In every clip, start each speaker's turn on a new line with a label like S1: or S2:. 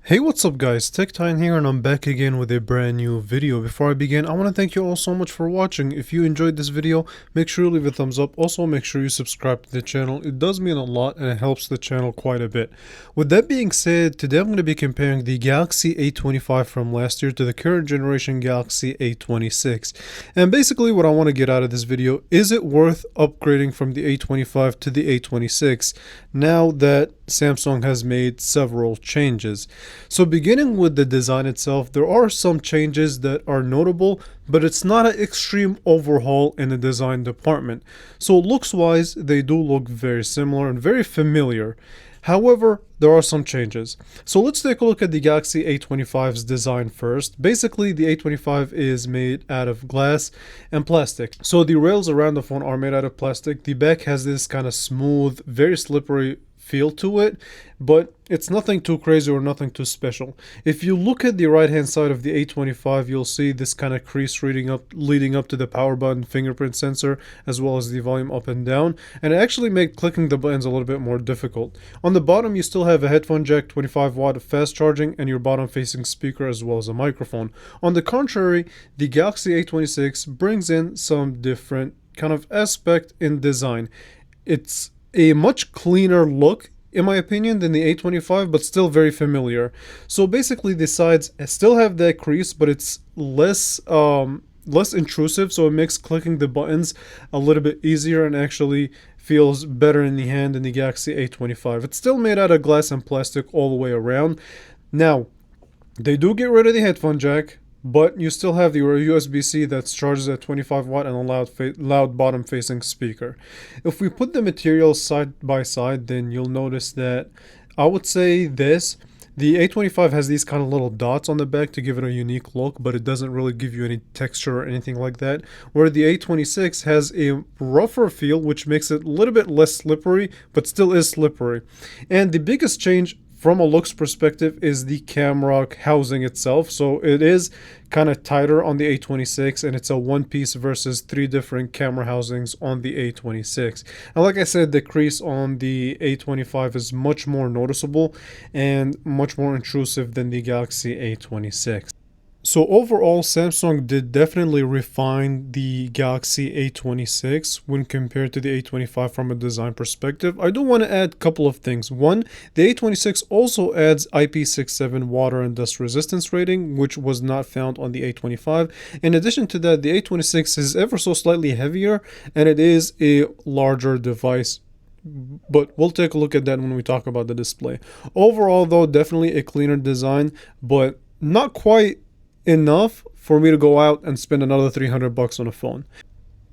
S1: Hey, what's up guys, TechTime here and I'm back again with a brand new video. Before I begin, I want to thank you all so much for watching. If you enjoyed this video, make sure you leave a thumbs up. Also, make sure you subscribe to the channel. It does mean a lot and it helps the channel quite a bit. With that being said, today I'm going to be comparing the Galaxy A25 from last year to the current generation Galaxy A26. And basically what I want to get out of this video, is it worth upgrading from the A25 to the A26 now that Samsung has made several changes? So beginning with the design itself, there are some changes that are notable, but it's not an extreme overhaul in the design department. So looks wise, they do look very similar and very familiar. However, there are some changes. So let's take a look at the Galaxy A25's design first. Basically, the A25 is made out of glass and plastic. So the rails around the phone are made out of plastic. The back has this kind of smooth, very slippery feel to it, but it's nothing too crazy or nothing too special. If you look at the right hand side of the A25, you'll see this kind of crease leading up to the power button fingerprint sensor, as well as the volume up and down, and it actually made clicking the buttons a little bit more difficult. On the bottom, you still have a headphone jack, 25 watt of fast charging, and your bottom facing speaker as well as a microphone. On the contrary, the Galaxy A26 brings in some different kind of aspect in design. It's a much cleaner look in my opinion than the A25, but still very familiar. So basically the sides still have that crease, but it's less intrusive, so it makes clicking the buttons a little bit easier and actually feels better in the hand than the Galaxy A25. It's still made out of glass and plastic all the way around. Now, they do get rid of the headphone jack, but you still have the USB-C that's charges at 25 watt and a loud bottom facing speaker. If we put the materials side by side, then you'll notice that I would say the A25 has these kind of little dots on the back to give it a unique look, but it doesn't really give you any texture or anything like that, where the A26 has a rougher feel, which makes it a little bit less slippery, but still is slippery. And the biggest change from a looks perspective is the camera housing itself. So it is kind of tighter on the A26, and it's a one piece versus three different camera housings on the A26. And like I said, the crease on the A25 is much more noticeable and much more intrusive than the Galaxy A26. So overall, Samsung did definitely refine the Galaxy A26 when compared to the A25 from a design perspective. I do want to add a couple of things. One, the A26 also adds IP67 water and dust resistance rating, which was not found on the A25. In addition to that, the A26 is ever so slightly heavier, and it is a larger device, but we'll take a look at that when we talk about the display. Overall though, definitely a cleaner design, but not quite enough for me to go out and spend another 300 bucks on a phone.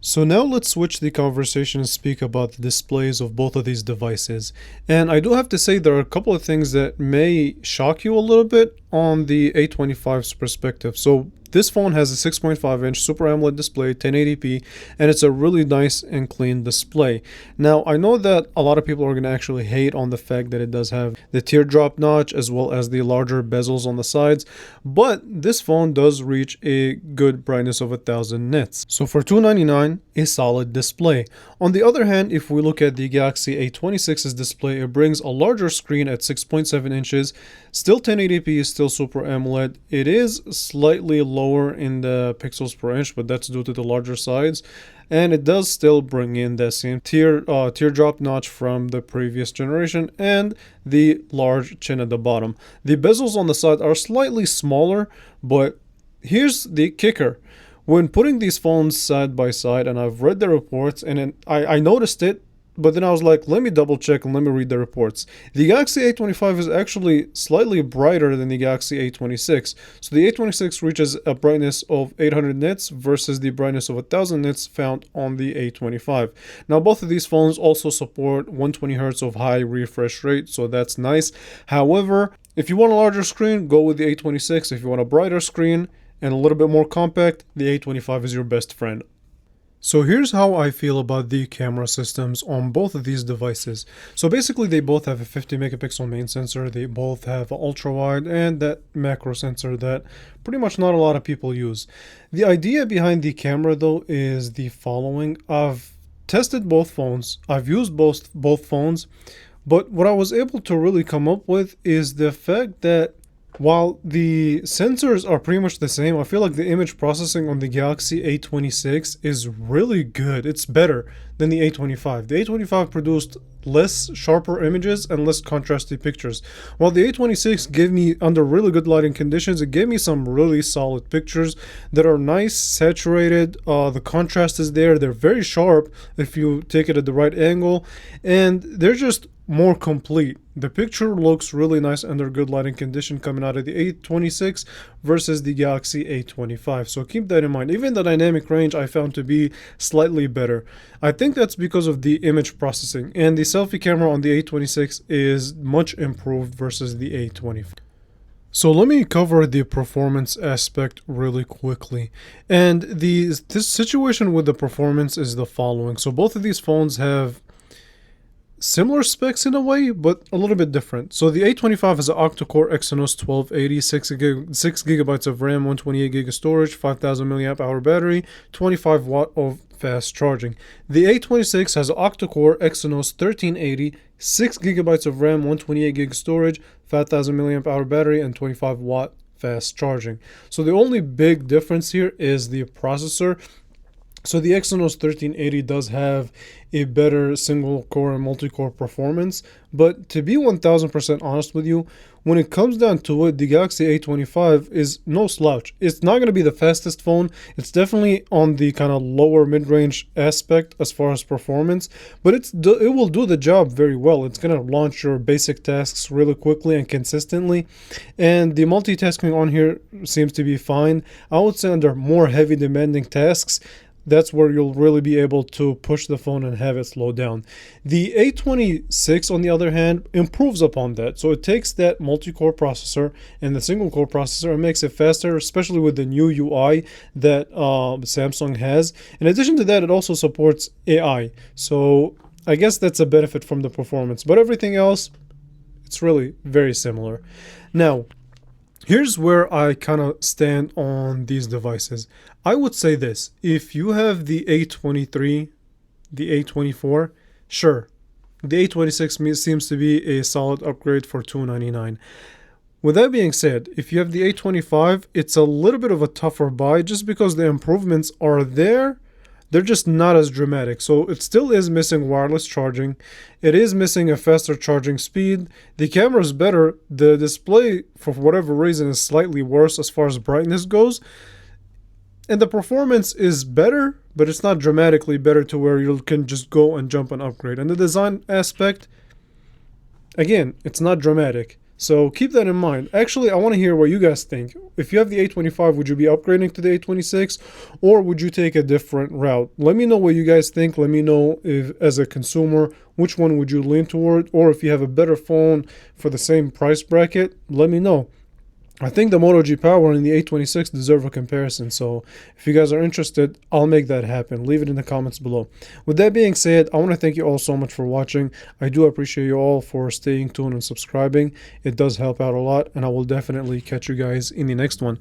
S1: So now let's switch the conversation and speak about the displays of both of these devices. And I do have to say there are a couple of things that may shock you a little bit on the A25's perspective. So this phone has a 6.5-inch Super AMOLED display, 1080p, and it's a really nice and clean display. Now, I know that a lot of people are going to actually hate on the fact that it does have the teardrop notch as well as the larger bezels on the sides, but this phone does reach a good brightness of 1000 nits. So for $299, a solid display. On the other hand, if we look at the Galaxy A26's display, it brings a larger screen at 6.7 inches, still 1080p, still Super AMOLED. It is slightly lower in the pixels per inch, but that's due to the larger size, and it does still bring in the same teardrop notch from the previous generation and the large chin at the bottom. The bezels on the side are slightly smaller, but here's the kicker. When putting these phones side by side, and I've read the reports, and I noticed it, but then I was like, let me double check and let me read the reports. The Galaxy A25 is actually slightly brighter than the Galaxy A26. So the A26 reaches a brightness of 800 nits versus the brightness of 1000 nits found on the A25. Now, both of these phones also support 120 Hz of high refresh rate, so that's nice. However, if you want a larger screen, go with the A26. If you want a brighter screen and a little bit more compact, the A25 is your best friend. So here's how I feel about the camera systems on both of these devices. So basically they both have a 50 megapixel main sensor, they both have an ultra wide and that macro sensor that pretty much not a lot of people use. The idea behind the camera though is the following. I've tested both phones, I've used both phones, but what I was able to really come up with is the fact that While the sensors are pretty much the same, I feel like the image processing on the Galaxy A26 is really good. It's better than the A25. The A25 produced less sharper images and less contrasty pictures. While the A26 gave me, under really good lighting conditions, it gave me some really solid pictures that are nice, saturated. The contrast is there. They're very sharp if you take it at the right angle, and they're just more complete. The picture looks really nice under good lighting condition coming out of the A26 versus the Galaxy A25. So keep that in mind. Even the dynamic range I found to be slightly better. I think that's because of the image processing, and the selfie camera on the A26 is much improved versus the A25. So let me cover the performance aspect really quickly. And this situation with the performance is the following. So both of these phones have similar specs in a way, but a little bit different. So the A25 has an octa-core Exynos 1280, 6 gigabytes of RAM, 128 gig of storage, 5000 milliamp hour battery, 25 watt of fast charging. The A26 has an octa-core Exynos 1380, 6 gigabytes of RAM, 128 gig storage, 5000 milliamp hour battery, and 25 watt fast charging. So the only big difference here is the processor. So the Exynos 1380 does have a better single core and multi-core performance, but to be 1000% honest with you, when it comes down to it, the Galaxy A25 is no slouch. It's not going to be the fastest phone. It's definitely on the kind of lower mid-range aspect as far as performance, but it will do the job very well. It's going to launch your basic tasks really quickly and consistently, and the multitasking on here seems to be fine. I would say under more heavy demanding tasks, that's where you'll really be able to push the phone and have it slow down. The A26, on the other hand, improves upon that. So it takes that multi-core processor and the single-core processor and makes it faster, especially with the new UI that Samsung has. In addition to that, it also supports AI. So I guess that's a benefit from the performance. But everything else, it's really very similar. Now, here's where I kind of stand on these devices. I would say this: if you have the A23, the A24, sure, the A26 seems to be a solid upgrade for $299. With that being said, if you have the A25, it's a little bit of a tougher buy just because the improvements are there. They're just not as dramatic. So it still is missing wireless charging. It is missing a faster charging speed. The camera is better. The display, for whatever reason, is slightly worse as far as brightness goes. And the performance is better, but it's not dramatically better to where you can just go and jump and upgrade. And the design aspect, again, it's not dramatic. So keep that in mind. Actually, I want to hear what you guys think. If you have the A25, would you be upgrading to the A26, or would you take a different route? Let me know what you guys think. Let me know, if, as a consumer, which one would you lean toward, or if you have a better phone for the same price bracket, let me know. I think the Moto G Power and the A26 deserve a comparison, so if you guys are interested, I'll make that happen. Leave it in the comments below. With that being said, I want to thank you all so much for watching. I do appreciate you all for staying tuned and subscribing. It does help out a lot, and I will definitely catch you guys in the next one.